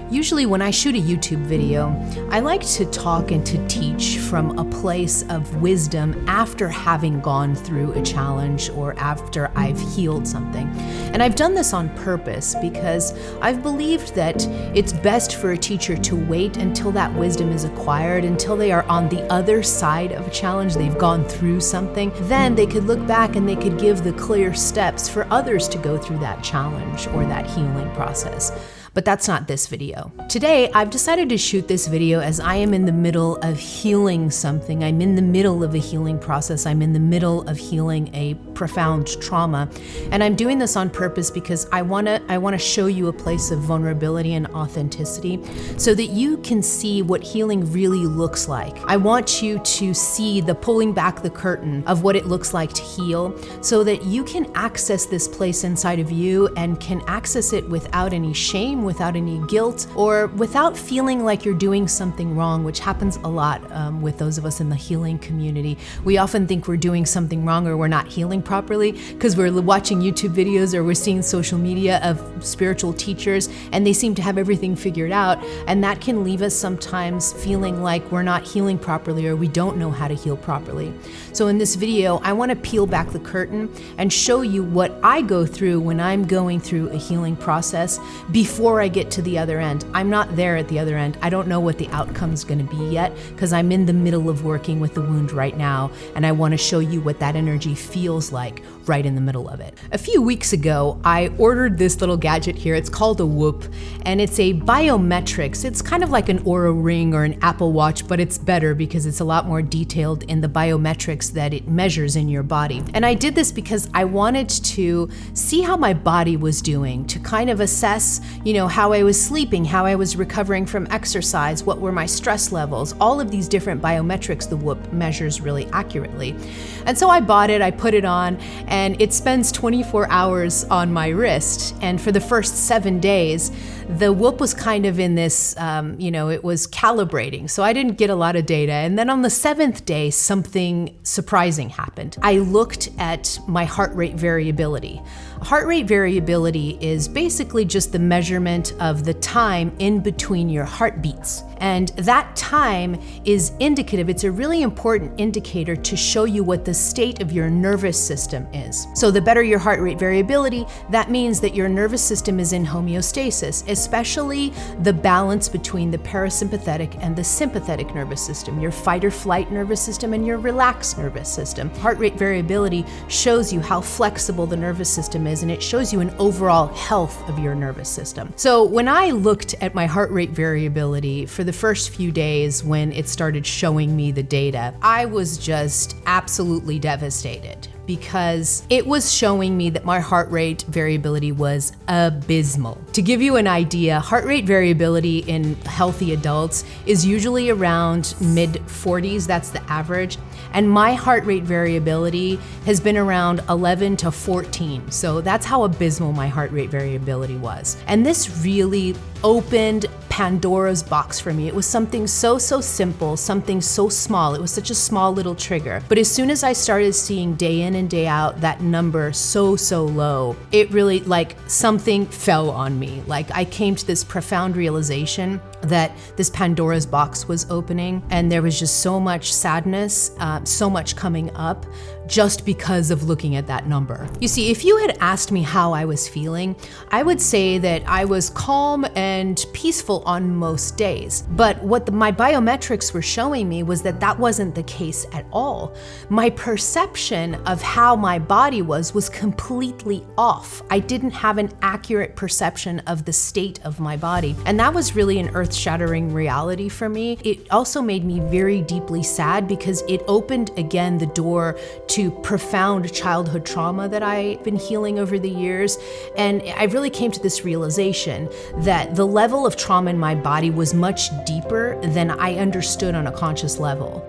Usually when I shoot a YouTube video, I like to talk and to teach from a place of wisdom after having gone through a challenge or after I've healed something. And I've done this on purpose because I've believed that it's best for a teacher to wait until that wisdom is acquired, until they are on the other side of a challenge, they've gone through something. Then they could look back and they could give the clear steps for others to go through that challenge or that healing process. But that's not this video. Today, I've decided to shoot this video as I am in the middle of healing something. I'm in the middle of a healing process. I'm in the middle of healing a profound trauma. And I'm doing this on purpose because I wanna show you a place of vulnerability and authenticity so that you can see what healing really looks like. I want you to see the pulling back the curtain of what it looks like to heal so that you can access this place inside of you and can access it without any shame, without any guilt, or without feeling like you're doing something wrong, which happens a lot with those of us in the healing community. We often think we're doing something wrong or we're not healing properly because we're watching YouTube videos or we're seeing social media of spiritual teachers and they seem to have everything figured out, and that can leave us sometimes feeling like we're not healing properly or we don't know how to heal properly. So in this video, I want to peel back the curtain and show you what I go through when I'm going through a healing process before I get to the other end. I'm not there at the other end. I don't know what the outcome's going to be yet because I'm in the middle of working with the wound right now, and I want to show you what that energy feels like right in the middle of it. A few weeks ago, I ordered this little gadget here. It's called a Whoop, and it's a Biometrics. It's kind of like an Oura Ring or an Apple Watch, but it's better because it's a lot more detailed in the biometrics that it measures in your body. And I did this because I wanted to see how my body was doing, to kind of assess, how I was sleeping, how I was recovering from exercise, what were my stress levels, all of these different biometrics the Whoop measures really accurately. And so I bought it, I put it on, and it spends 24 hours on my wrist. And for the first 7 days, the Whoop was kind of in this, it was calibrating. So I didn't get a lot of data. And then on the 7th day, something surprising happened. I looked at my heart rate variability. Heart rate variability is basically just the measurement of the time in between your heartbeats. And that time is indicative. It's a really important indicator to show you what the state of your nervous system is. So the better your heart rate variability, that means that your nervous system is in homeostasis, especially the balance between the parasympathetic and the sympathetic nervous system, your fight or flight nervous system and your relaxed nervous system. Heart rate variability shows you how flexible the nervous system is, and it shows you an overall health of your nervous system. So when I looked at my heart rate variability for the first few days when it started showing me the data, I was just absolutely devastated because it was showing me that my heart rate variability was abysmal. To give you an idea, heart rate variability in healthy adults is usually around mid-40s, that's the average, and my heart rate variability has been around 11 to 14, so that's how abysmal my heart rate variability was. And this really opened Pandora's box for me. It was something so simple, something so small. It was such a small little trigger. But as soon as I started seeing day in and day out that number so low, it really, like, something fell on me. Like, I came to this profound realization that this Pandora's box was opening, and there was just so much sadness, so much coming up just because of looking at that number. You see, if you had asked me how I was feeling, I would say that I was calm and peaceful on most days. But what my biometrics were showing me was that that wasn't the case at all. My perception of how my body was completely off. I didn't have an accurate perception of the state of my body. And that was really an earth-shattering reality for me. It also made me very deeply sad because it opened again the door to profound childhood trauma that I've been healing over the years. And I really came to this realization that the level of trauma in my body was much deeper than I understood on a conscious level.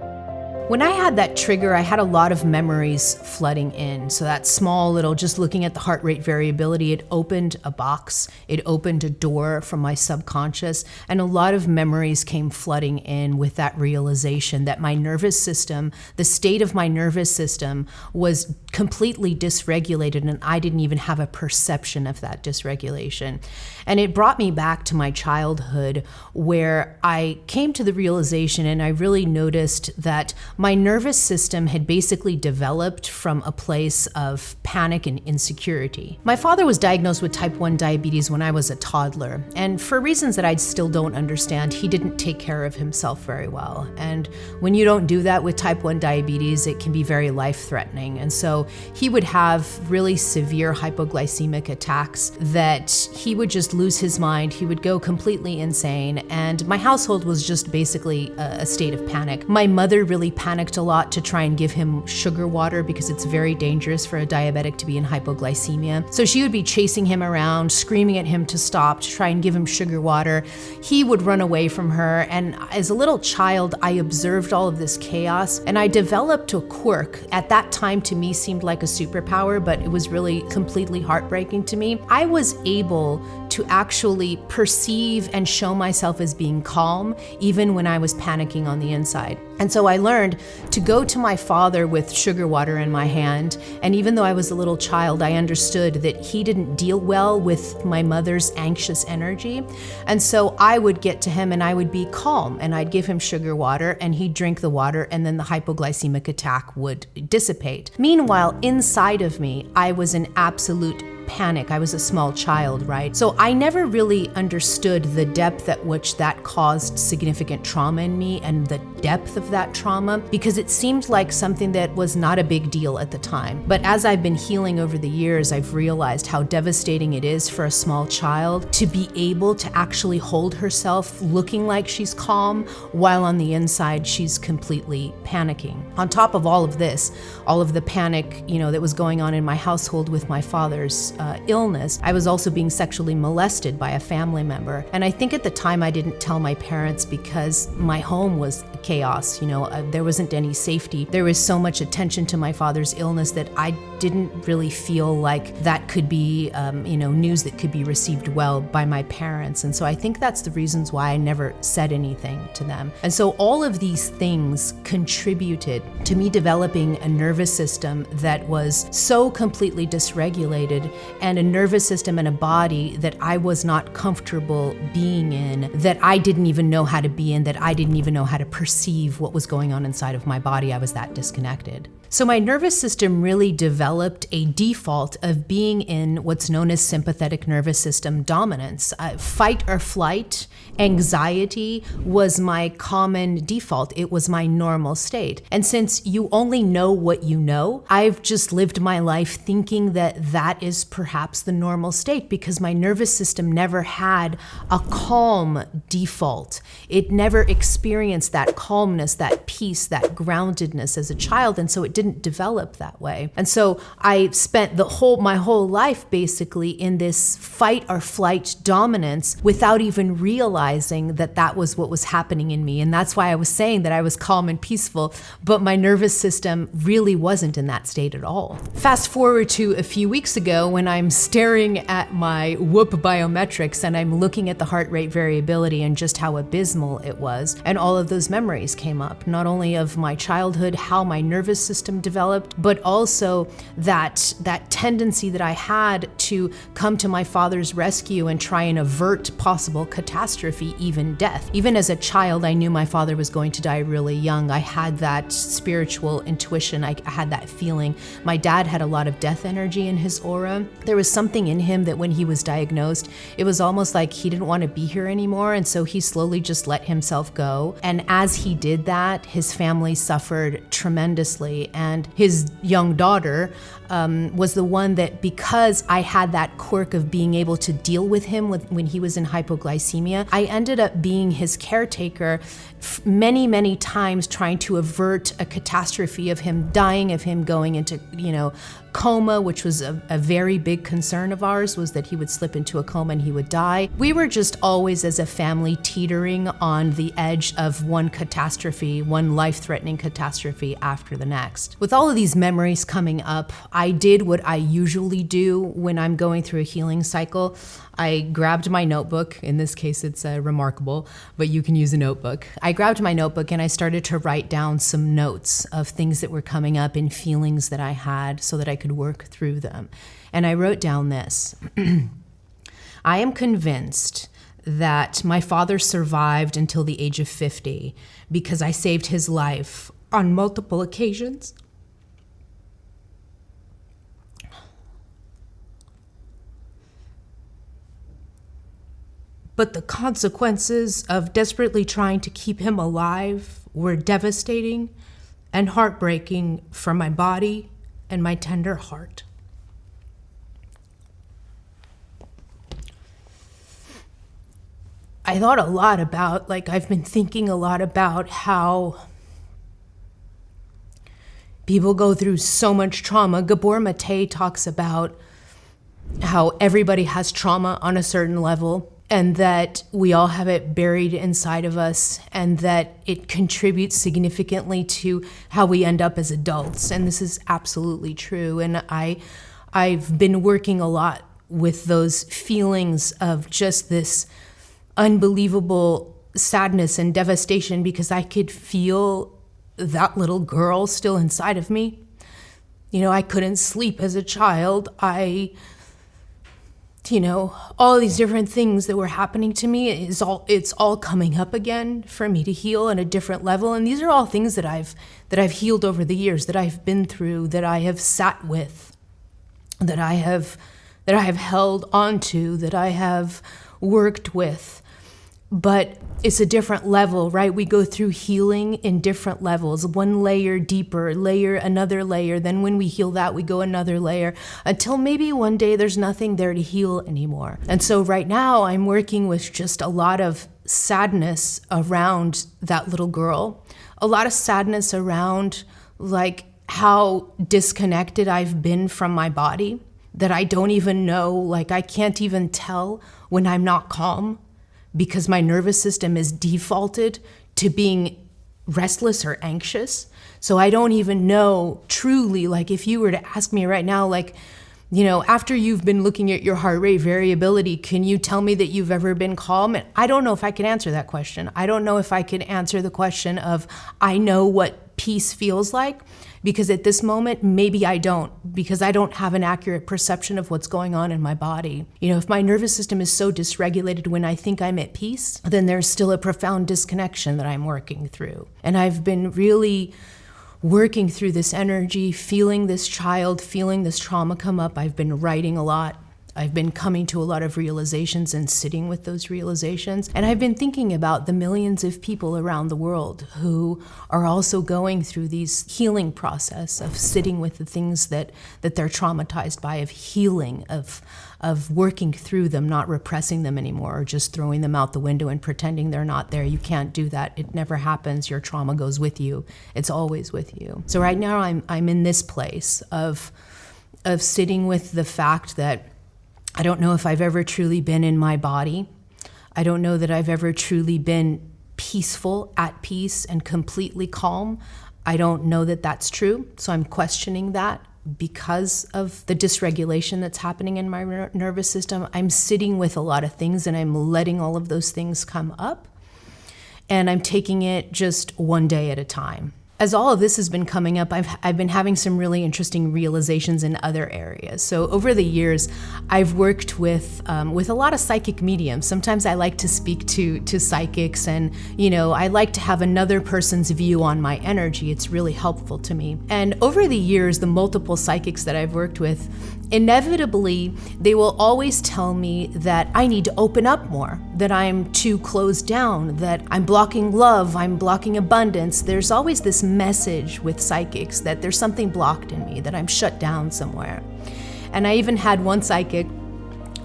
When I had that trigger, I had a lot of memories flooding in. So that small little, just looking at the heart rate variability, it opened a box, it opened a door from my subconscious, and a lot of memories came flooding in with that realization that my nervous system, the state of my nervous system was completely dysregulated, and I didn't even have a perception of that dysregulation. And it brought me back to my childhood, where I came to the realization and I really noticed that my nervous system had basically developed from a place of panic and insecurity. My father was diagnosed with type 1 diabetes when I was a toddler, and for reasons that I still don't understand, he didn't take care of himself very well. And when you don't do that with type 1 diabetes, it can be very life-threatening. And so he would have really severe hypoglycemic attacks that he would just lose his mind. He would go completely insane, and my household was just basically a state of panic. My mother really panicked a lot to try and give him sugar water because it's very dangerous for a diabetic to be in hypoglycemia. So she would be chasing him around, screaming at him to stop, to try and give him sugar water. He would run away from her, and as a little child, I observed all of this chaos, and I developed a quirk. At that time, to me, seemed like a superpower, but it was really completely heartbreaking to me. I was able to actually perceive and show myself as being calm, even when I was panicking on the inside. And so I learned to go to my father with sugar water in my hand. And even though I was a little child, I understood that he didn't deal well with my mother's anxious energy. And so I would get to him and I would be calm, and I'd give him sugar water and he'd drink the water, and then the hypoglycemic attack would dissipate. Meanwhile, inside of me, I was in absolute panic. I was a small child, right? So I never really understood the depth at which that caused significant trauma in me and the depth of that trauma, because it seemed like something that was not a big deal at the time. But as I've been healing over the years, I've realized how devastating it is for a small child to be able to actually hold herself looking like she's calm while on the inside she's completely panicking. On top of all of this, all of the panic, that was going on in my household with my father's illness, I was also being sexually molested by a family member. And I think at the time I didn't tell my parents because my home was chaos. There wasn't any safety. There was so much attention to my father's illness that I didn't really feel like that could be, news that could be received well by my parents. And so I think that's the reasons why I never said anything to them. And so all of these things contributed to me developing a nervous system that was so completely dysregulated, and a nervous system and a body that I was not comfortable being in, that I didn't even know how to be in, that I didn't even know how to perceive what was going on inside of my body. I was that disconnected. So my nervous system really developed a default of being in what's known as sympathetic nervous system dominance. Fight or flight, anxiety was my common default. It was my normal state. And since you only know what you know, I've just lived my life thinking that that is perhaps the normal state, because my nervous system never had a calm default. It never experienced that calmness, that peace, that groundedness as a child. And so it didn't develop that way. And so I spent my whole life basically in this fight or flight dominance without even realizing that that was what was happening in me. And that's why I was saying that I was calm and peaceful, but my nervous system really wasn't in that state at all. Fast forward to a few weeks ago when I'm staring at my Whoop biometrics and I'm looking at the heart rate variability and just how abysmal it was. And all of those memories came up, not only of my childhood, how my nervous system developed, but also that tendency that I had to come to my father's rescue and try and avert possible catastrophe, even death. Even as a child, I knew my father was going to die really young. I had that spiritual intuition. I had that feeling. My dad had a lot of death energy in his aura. There was something in him that when he was diagnosed, it was almost like he didn't want to be here anymore, and so he slowly just let himself go. And as he did that, his family suffered tremendously. and his young daughter was the one that, because I had that quirk of being able to deal with him when he was in hypoglycemia, I ended up being his caretaker many times, trying to avert a catastrophe of him dying, of him going into, coma, which was a very big concern of ours, was that he would slip into a coma and he would die. We were just always, as a family, teetering on the edge of one catastrophe, one life-threatening catastrophe after the next. With all of these memories coming up, I did what I usually do when I'm going through a healing cycle. I grabbed my notebook. In this case, it's remarkable, but you can use a notebook. I grabbed my notebook and I started to write down some notes of things that were coming up and feelings that I had so that I could work through them. And I wrote down this. I am convinced that my father survived until the age of 50 because I saved his life on multiple occasions. But the consequences of desperately trying to keep him alive were devastating and heartbreaking for my body and my tender heart. I thought a lot about, I've been thinking a lot about how people go through so much trauma. Gabor Mate talks about how everybody has trauma on a certain level, and that we all have it buried inside of us, and that it contributes significantly to how we end up as adults. And this is absolutely true. And I've been working a lot with those feelings of just this unbelievable sadness and devastation, because I could feel that little girl still inside of me. I couldn't sleep as a child. All these different things that were happening to me, it's all coming up again for me to heal on a different level. And these are all things that I've healed over the years, that I've been through, that I have sat with, that I have held onto, that I have worked with. But it's a different level, right? We go through healing in different levels, one layer deeper, another layer. Then when we heal that, we go another layer until maybe one day there's nothing there to heal anymore. And so right now I'm working with just a lot of sadness around that little girl, a lot of sadness around how disconnected I've been from my body, that I don't even know, I can't even tell when I'm not calm, because my nervous system is defaulted to being restless or anxious. So I don't even know truly, if you were to ask me right now, after you've been looking at your heart rate variability, can you tell me that you've ever been calm? And I don't know if I can answer that question. I don't know if I can answer the question of, I know what peace feels like, because at this moment, maybe I don't, because I don't have an accurate perception of what's going on in my body. If my nervous system is so dysregulated when I think I'm at peace, then there's still a profound disconnection that I'm working through. And I've been really working through this energy, feeling this child, feeling this trauma come up. I've been writing a lot. I've been coming to a lot of realizations and sitting with those realizations. And I've been thinking about the millions of people around the world who are also going through these healing process of sitting with the things that they're traumatized by, of healing, of working through them, not repressing them anymore, or just throwing them out the window and pretending they're not there. You can't do that. It never happens. Your trauma goes with you. It's always with you. So right now I'm in this place of sitting with the fact that I don't know if I've ever truly been in my body. I don't know that I've ever truly been peaceful, at peace, and completely calm. I don't know that that's true. So I'm questioning that because of the dysregulation that's happening in my nervous system. I'm sitting with a lot of things and I'm letting all of those things come up. And I'm taking it just one day at a time. As all of this has been coming up, I've been having some really interesting realizations in other areas. So over the years, I've worked with a lot of psychic mediums. Sometimes I like to speak to psychics, and I like to have another person's view on my energy. It's really helpful to me. And over the years, the multiple psychics that I've worked with, Inevitably, they will always tell me that I need to open up more, that I'm too closed down, that I'm blocking love, I'm blocking abundance. There's always this message with psychics that there's something blocked in me, that I'm shut down somewhere. And I even had one psychic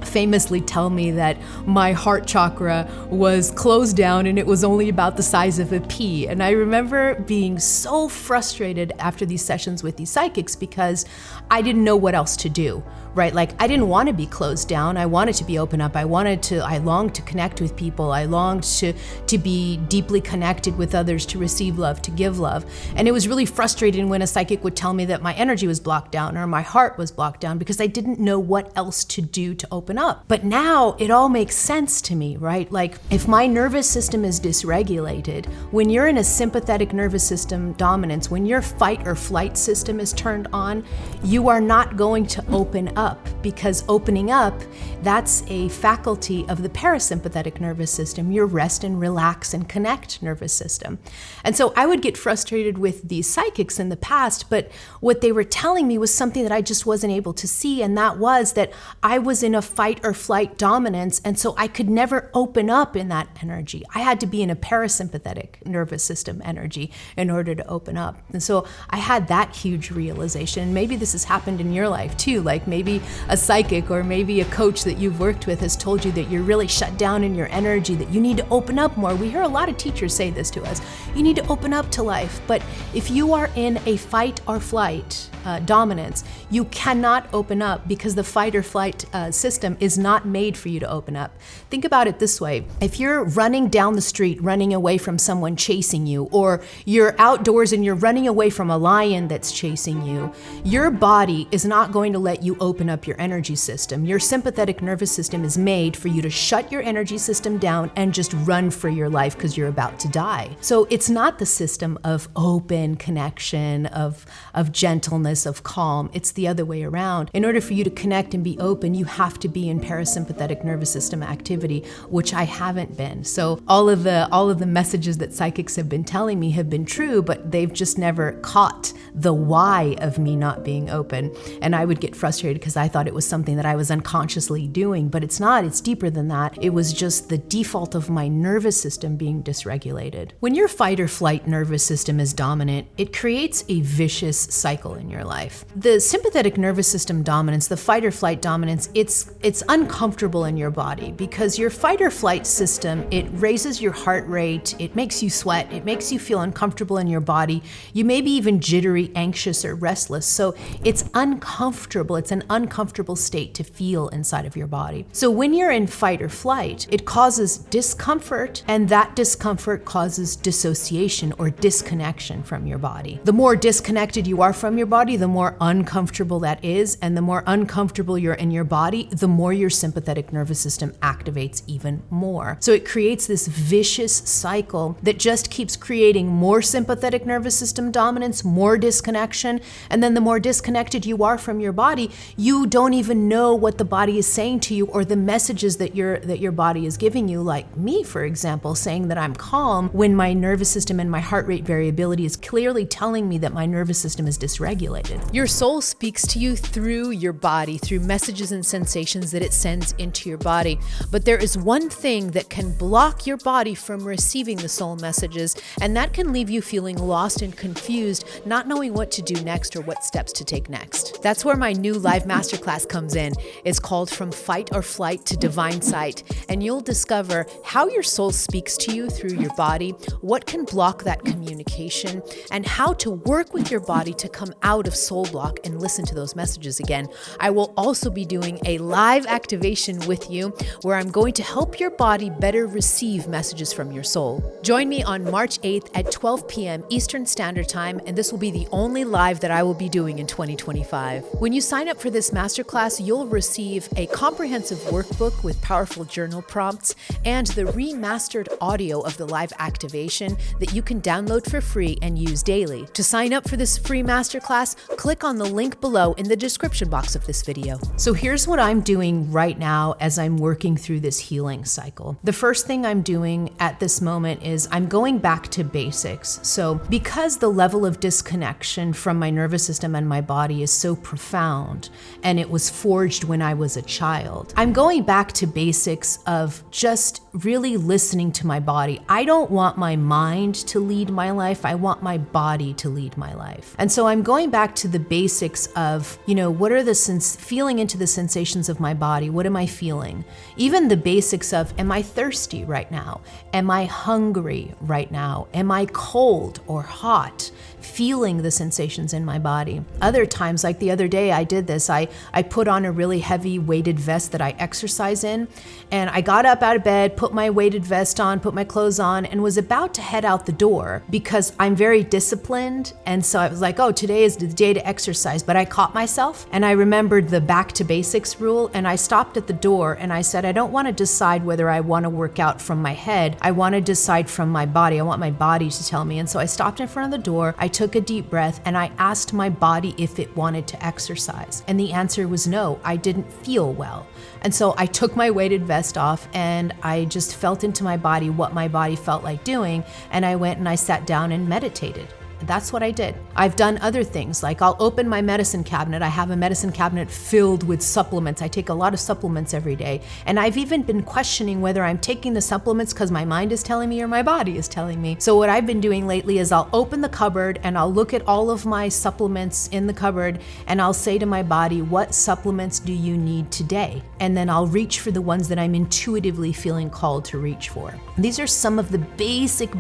famously tell me that my heart chakra was closed down and it was only about the size of a pea. And I remember being so frustrated after these sessions with these psychics because I didn't know what else to do, right? Like, I didn't want to be closed down. I wanted to be open up. I longed to connect with people. I longed to be deeply connected with others, to receive love, to give love. And it was really frustrating when a psychic would tell me that my energy was blocked down or my heart was blocked down because I didn't know what else to do to open up. But now it all makes sense to me, right? Like, if my nervous system is dysregulated, when you're in a sympathetic nervous system dominance, when your fight or flight system is turned on, you are not going to open up, because opening up, that's a faculty of the parasympathetic nervous system, your rest and relax and connect nervous system. And so I would get frustrated with these psychics in the past, but what they were telling me was something that I just wasn't able to see, and that was that I was in a fight or flight dominance, and so I could never open up in that energy. I had to be in a parasympathetic nervous system energy in order to open up. And so I had that huge realization. Maybe this has happened in your life too, like maybe a psychic or maybe a coach that you've worked with has told you that you're really shut down in your energy, that you need to open up more. We hear a lot of teachers say this to us. You need to open up to life. But if you are in a fight or flight dominance, you cannot open up because the fight or flight system is not made for you to open up. Think about it this way. If you're running down the street, running away from someone chasing you, or you're outdoors and you're running away from a lion that's chasing you, your body is not going to let you open up your energy system. Your sympathetic nervous system is made for you to shut your energy system down and just run for your life because you're about to die. So it's not the system of open connection, of gentleness, of calm. It's the other way around. In order for you to connect and be open, you have to be in parasympathetic nervous system activity, which I haven't been. So all of the messages that psychics have been telling me have been true, but they've just never caught the why of me not being open. And I would get frustrated because I thought it was something that I was unconsciously doing, but it's not. It's deeper than that. It was just the default of my nervous system being dysregulated. When your fight or flight nervous system is dominant, it creates a vicious cycle in your life. The sympathetic nervous system dominance, the fight or flight dominance, it's uncomfortable in your body because your fight or flight system, it raises your heart rate, it makes you sweat, it makes you feel uncomfortable in your body. You may be even jittery, anxious, or restless. So it's uncomfortable. It's an uncomfortable state to feel inside of your body. So when you're in fight or flight, it causes discomfort, and that discomfort causes dissociation or disconnection from your body. The more disconnected you are from your body, the more uncomfortable that is, and the more uncomfortable you're in your body, the more your sympathetic nervous system activates even more. So it creates this vicious cycle that just keeps creating more sympathetic nervous system dominance, more disconnection, and then the more disconnected you are from your body, you don't even know what the body is saying to you or the messages that your body is giving you. Like me, for example, saying that I'm calm when my nervous system and my heart rate variability is clearly telling me that my nervous system is dysregulated. Your soul speaks to you through your body, through messages and sensations that it sends into your body. But there is one thing that can block your body from receiving the soul messages, and that can leave you feeling lost and confused, not knowing what to do next or what steps to take next. That's where my new live masterclass comes in. It's called From Fight or Flight to Divine Sight, and you'll discover how your soul speaks to you through your body, what can block that communication, and how to work with your body to come out of soul block and listen to those messages again. I will also be doing a live activation with you where I'm going to help your body better receive messages from your soul. Join me on March 8th at 12 p.m. Eastern Standard Time, and this will be the only live that I will be doing in 2025. When you sign up for this masterclass, you'll receive a comprehensive workbook with powerful journal prompts and the remastered audio of the live activation that you can download for free and use daily. To sign up for this free masterclass, click on the link below in the description box of this video. So here's what I'm doing right now as I'm working through this healing cycle. The first thing I'm doing at this moment is I'm going back to basics. So because the level of disconnection from my nervous system and my body is so profound, and it was forged when I was a child, I'm going back to basics of just really listening to my body. I don't want my mind to lead my life. I want my body to lead my life. And so I'm going back to the basics of, what are feeling into the sensations of my body? What am I feeling? Even the basics of, am I thirsty right now? Am I hungry right now? Am I cold or hot? Feeling the sensations in my body. Other times, like the other day I did this, I put on a really heavy weighted vest that I exercise in, and I got up out of bed, put my weighted vest on, put my clothes on, and was about to head out the door because I'm very disciplined. And so I was like, oh, today is the day to exercise, but I caught myself and I remembered the back to basics rule, and I stopped at the door and I said, I don't want to decide whether I want to work out from my head. I want to decide from my body. I want my body to tell me. And so I stopped in front of the door. I took a deep breath and I asked my body if it wanted to exercise. And the answer was no, I didn't feel well. And so I took my weighted vest off and I just felt into my body what my body felt like doing. And I went and I sat down and meditated. That's what I did. I've done other things, like I'll open my medicine cabinet. I have a medicine cabinet filled with supplements. I take a lot of supplements every day. And I've even been questioning whether I'm taking the supplements because my mind is telling me or my body is telling me. So what I've been doing lately is I'll open the cupboard and I'll look at all of my supplements in the cupboard and I'll say to my body, what supplements do you need today? And then I'll reach for the ones that I'm intuitively feeling called to reach for. These are some of the basic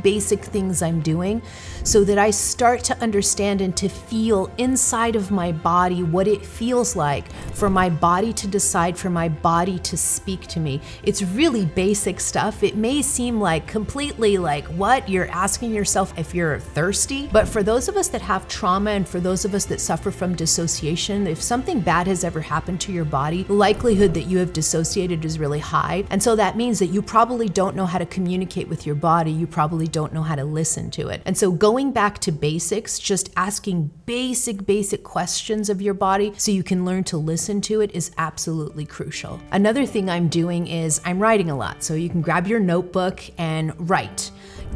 things I'm doing so that I start to understand and to feel inside of my body what it feels like for my body to decide, for my body to speak to me. It's really basic stuff. It may seem like completely like, what? You're asking yourself if you're thirsty? But for those of us that have trauma and for those of us that suffer from dissociation, if something bad has ever happened to your body, the likelihood that you have dissociated is really high. And so that means that you probably don't know how to communicate with your body. You probably don't know how to listen to it. And so going back to basics, just asking basic questions of your body so you can learn to listen to it is absolutely crucial. Another thing I'm doing is I'm writing a lot. So you can grab your notebook and write.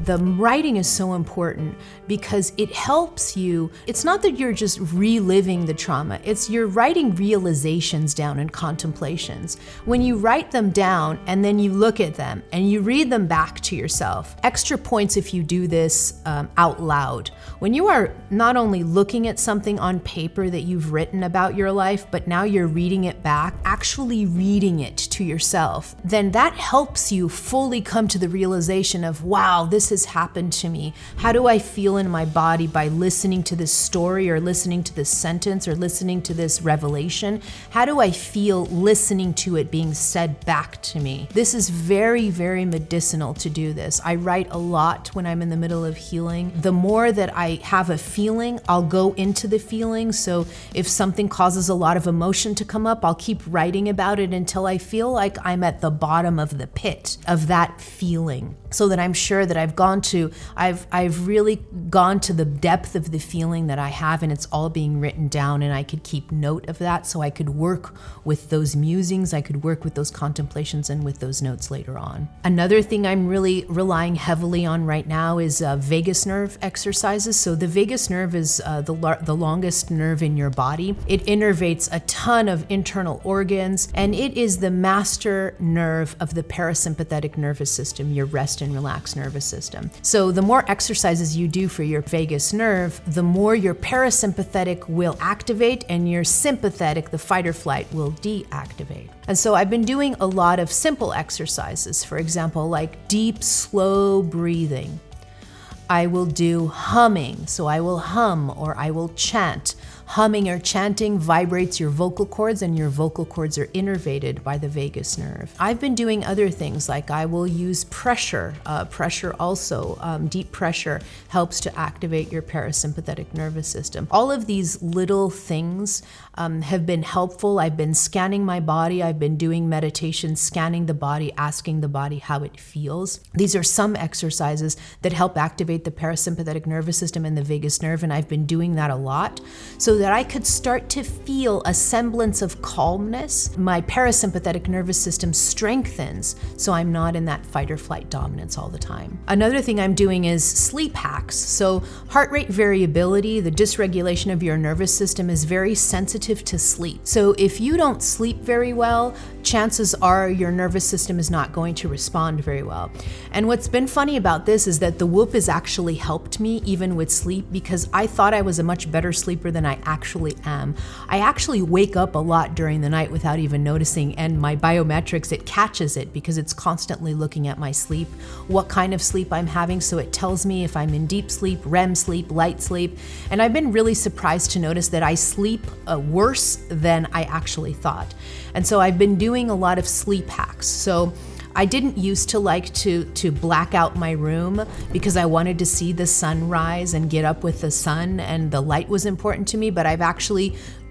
The writing is so important because it helps you. It's not that you're just reliving the trauma, it's you're writing realizations down and contemplations. When you write them down and then you look at them and you read them back to yourself, extra points if you do this out loud. When you are not only looking at something on paper that you've written about your life, but now you're reading it back, actually reading it to yourself, then that helps you fully come to the realization of, wow, this has happened to me. How do I feel in my body by listening to this story or listening to this sentence or listening to this revelation? How do I feel listening to it being said back to me? This is very medicinal to do this. I write a lot when I'm in the middle of healing. The more that I have a feeling, I'll go into the feeling. So if something causes a lot of emotion to come up, I'll keep writing about it until I feel like I'm at the bottom of the pit of that feeling, so that I'm sure that I've really gone to the depth of the feeling that I have, and it's all being written down, and I could keep note of that so I could work with those musings, I could work with those contemplations and with those notes later on. Another thing I'm really relying heavily on right now is vagus nerve exercises. So the vagus nerve is the longest nerve in your body. It innervates a ton of internal organs, and it is the master nerve of the parasympathetic nervous system, your rest and relax nervous system. So the more exercises you do for your vagus nerve, the more your parasympathetic will activate and your sympathetic, the fight or flight, will deactivate. And so I've been doing a lot of simple exercises, for example, like deep, slow breathing. I will do humming, so I will hum or I will chant. Humming or chanting vibrates your vocal cords, and your vocal cords are innervated by the vagus nerve. I've been doing other things, like I will use pressure. Pressure also, deep pressure helps to activate your parasympathetic nervous system. All of these little things have been helpful. I've been scanning my body. I've been doing meditation, scanning the body, asking the body how it feels. These are some exercises that help activate the parasympathetic nervous system and the vagus nerve, and I've been doing that a lot so so that I could start to feel a semblance of calmness. My parasympathetic nervous system strengthens, so I'm not in that fight or flight dominance all the time. Another thing I'm doing is sleep hacks. So heart rate variability, the dysregulation of your nervous system, is very sensitive to sleep. So if you don't sleep very well, chances are your nervous system is not going to respond very well. And what's been funny about this is that the Whoop has actually helped me even with sleep, because I thought I was a much better sleeper than I actually am. I actually wake up a lot during the night without even noticing, and my Biometrics, it catches it because it's constantly looking at my sleep, what kind of sleep I'm having, so it tells me if I'm in deep sleep, REM sleep, light sleep. And I've been really surprised to notice that I sleep worse than I actually thought. And so I've been doing a lot of sleep hacks. So I didn't used to like to black out my room because I wanted to see the sun rise and get up with the sun, and the light was important to me, but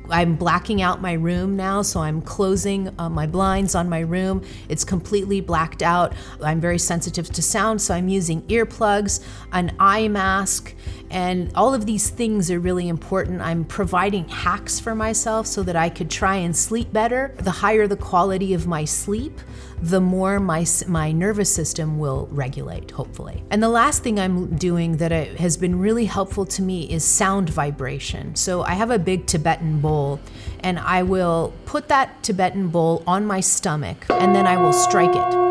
I'm blacking out my room now, so I'm closing my blinds on my room. It's completely blacked out. I'm very sensitive to sound, so I'm using earplugs, an eye mask, and all of these things are really important. I'm providing hacks for myself so that I could try and sleep better. The higher the quality of my sleep, the more my nervous system will regulate, hopefully. And the last thing I'm doing that has been really helpful to me is sound vibration. So I have a big Tibetan bowl, and I will put that Tibetan bowl on my stomach, and then I will strike it.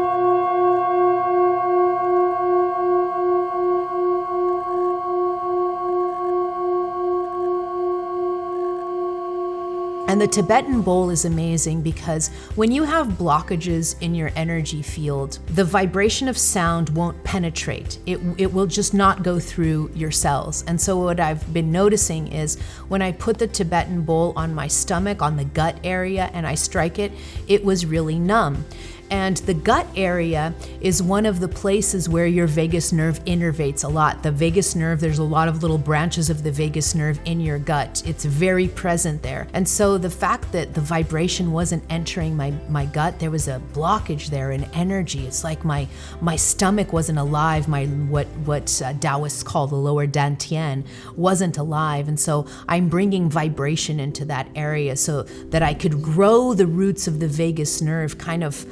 And the Tibetan bowl is amazing because when you have blockages in your energy field, the vibration of sound won't penetrate. It will just not go through your cells. And so what I've been noticing is when I put the Tibetan bowl on my stomach, on the gut area, and I strike it, it was really numb. And the gut area is one of the places where your vagus nerve innervates a lot. The vagus nerve, there's a lot of little branches of the vagus nerve in your gut. It's very present there. And so the fact that the vibration wasn't entering my gut, there was a blockage there in energy. It's like my stomach wasn't alive. What Taoists call the lower dantian wasn't alive. And so I'm bringing vibration into that area so that I could grow the roots of the vagus nerve, kind of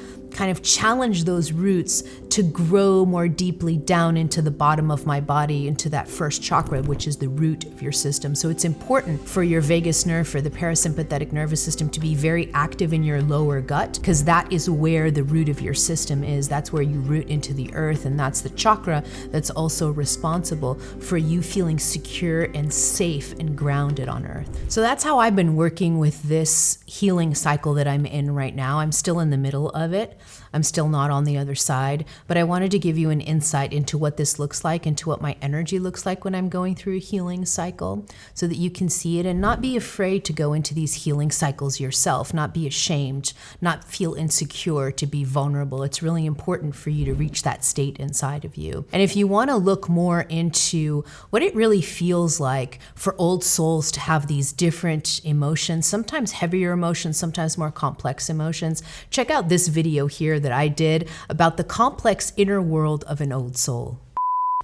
challenge those roots to grow more deeply down into the bottom of my body, into that first chakra, which is the root of your system. So it's important for your vagus nerve, for the parasympathetic nervous system, to be very active in your lower gut, because that is where the root of your system is. That's where you root into the earth, and that's the chakra that's also responsible for you feeling secure and safe and grounded on earth. So that's how I've been working with this healing cycle that I'm in right now. I'm still in the middle of it. I'm still not on the other side, but I wanted to give you an insight into what this looks like, into what my energy looks like when I'm going through a healing cycle, so that you can see it and not be afraid to go into these healing cycles yourself, not be ashamed, not feel insecure, to be vulnerable. It's really important for you to reach that state inside of you. And if you want to look more into what it really feels like for old souls to have these different emotions, sometimes heavier emotions, sometimes more complex emotions, check out this video here that I did about the complex inner world of an old soul.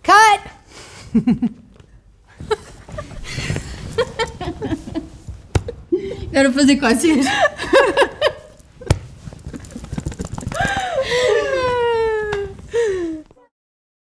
Cut! Gotta put the question.